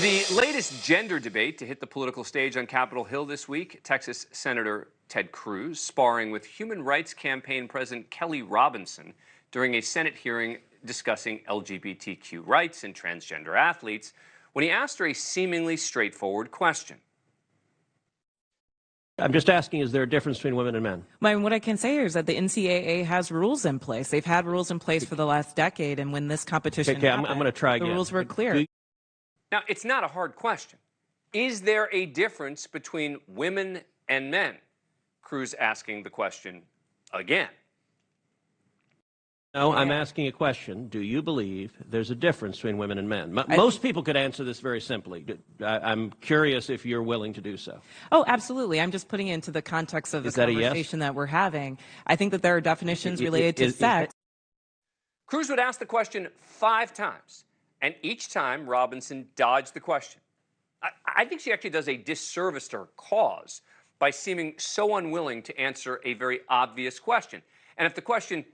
The latest gender debate to hit the political stage on Capitol Hill this week, Texas Senator Ted Cruz sparring with Human Rights Campaign President Kelly Robinson during a Senate hearing discussing LGBTQ rights and transgender athletes when he asked her a seemingly straightforward question. I'm just asking, is there a difference between women and men? What I can say is that the NCAA has rules in place. They've had rules in place for the last decade, and when this competition happened, I'm going to try again. The rules were clear. Now, it's not a hard question. Is there a difference between women and men? Cruz asking the question again. No, I'm asking a question. Do you believe there's a difference between women and men? Most people could answer this very simply. I'm curious if you're willing to do so. Oh, absolutely. I'm just putting it into the context of the conversation that we're having. I think that there are definitions related to sex. Cruz would ask the question 5 times, and each time Robinson dodged the question. I think she actually does a disservice to her cause by seeming so unwilling to answer a very obvious question. And if the question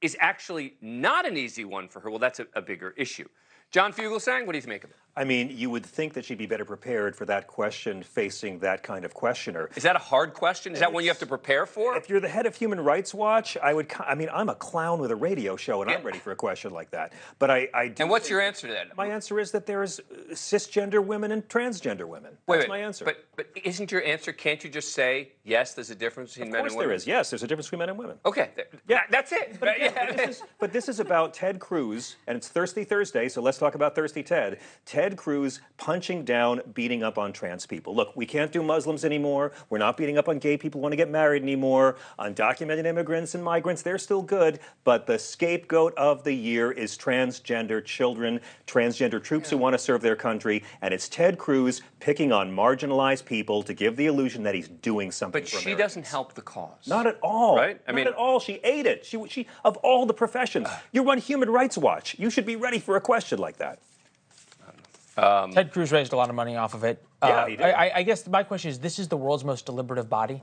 is actually not an easy one for her, well, that's a bigger issue. John Fugelsang, what do you make of it? I mean, you would think that she'd be better prepared for that question facing that kind of questioner. Is that a hard question? Is that one you have to prepare for? If you're the head of Human Rights Watch, I mean, I'm a clown with a radio show, and I'm ready for a question like that. But I do. And what's your answer to that? My answer is that there's cisgender women and transgender women. That's my answer. But isn't your answer, can't you just say, yes, there's a difference between men and women? Of course there is. Yes, there's a difference between men and women. Okay. Yeah. That's it. But this is about Ted Cruz, and it's Thirsty Thursday, so let's talk about Thirsty Ted. Ted Cruz punching down, beating up on trans people. Look, we can't do Muslims anymore. We're not beating up on gay people who want to get married anymore. Undocumented immigrants and migrants, they're still good. But the scapegoat of the year is transgender children, transgender troops who want to serve their country. And it's Ted Cruz picking on marginalized people to give the illusion that he's doing something for Americans. But she doesn't help the cause. Not at all. Right? Not at all. She ate it. She of all the professions. You run Human Rights Watch. You should be ready for a question like that. Ted Cruz raised a lot of money off of it. Yeah, he did. I guess my question is, this is the world's most deliberative body?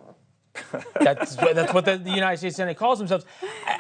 That's what the United States Senate calls themselves.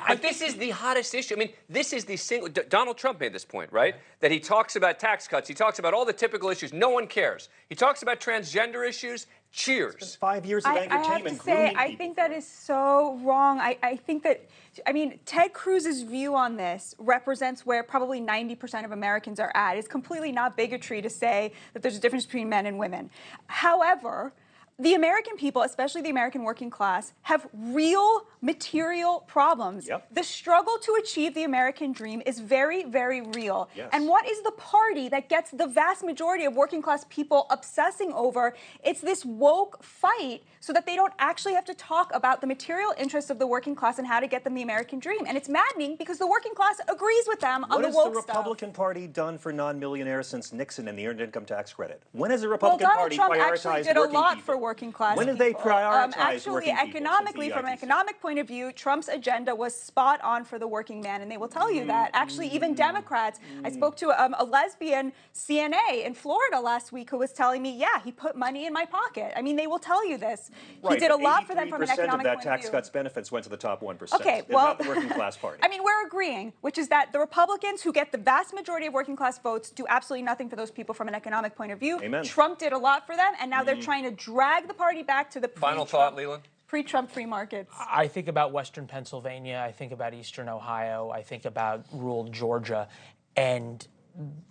But this is the hottest issue. I mean, this is the single... Donald Trump made this point, right? That he talks about tax cuts. He talks about all the typical issues. No one cares. He talks about transgender issues. Cheers. It's been 5 years of entertainment. I have to say, I think that is so wrong. I think that, I mean, Ted Cruz's view on this represents where probably 90% of Americans are at. It's completely not bigotry to say that there's a difference between men and women. However, the American people, especially the American working class, have real material problems. Yep. The struggle to achieve the American dream is very, very real. Yes. And what is the party that gets the vast majority of working class people obsessing over? It's this woke fight so that they don't actually have to talk about the material interests of the working class and how to get them the American dream. And it's maddening because the working class agrees with them on the woke stuff. What has the Republican Party done for non-millionaires since Nixon and the earned income tax credit? When has the Republican Party prioritized Donald Trump actually did a lot for working class When did they prioritize actually, working people economically, from an economic point of view, Trump's agenda was spot on for the working man, and they will tell you that. Actually, even Democrats. I spoke to a lesbian CNA in Florida last week who was telling me, yeah, he put money in my pocket. I mean, they will tell you this. Right, he did a lot for them from an economic of that point tax of view. cuts benefits went to the top 1%. Okay, They're well, not the working class party. I mean, we're agreeing, which is that the Republicans who get the vast majority of working class votes do absolutely nothing for those people from an economic point of view. Amen. Trump did a lot for them, and now they're trying to drag the party back to the Final thought, Leland? pre-Trump free markets. I think about Western Pennsylvania. I think about Eastern Ohio. I think about rural Georgia. And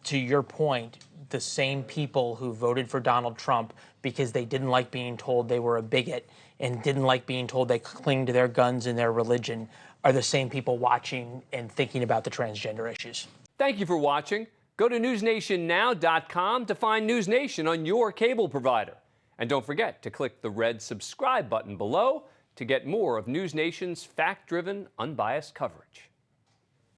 to your point, the same people who voted for Donald Trump because they didn't like being told they were a bigot and didn't like being told they cling to their guns and their religion are the same people watching and thinking about the transgender issues. Thank you for watching. Go to newsnationnow.com to find NewsNation on your cable provider. And don't forget to click the red subscribe button below to get more of NewsNation's fact-driven, unbiased coverage.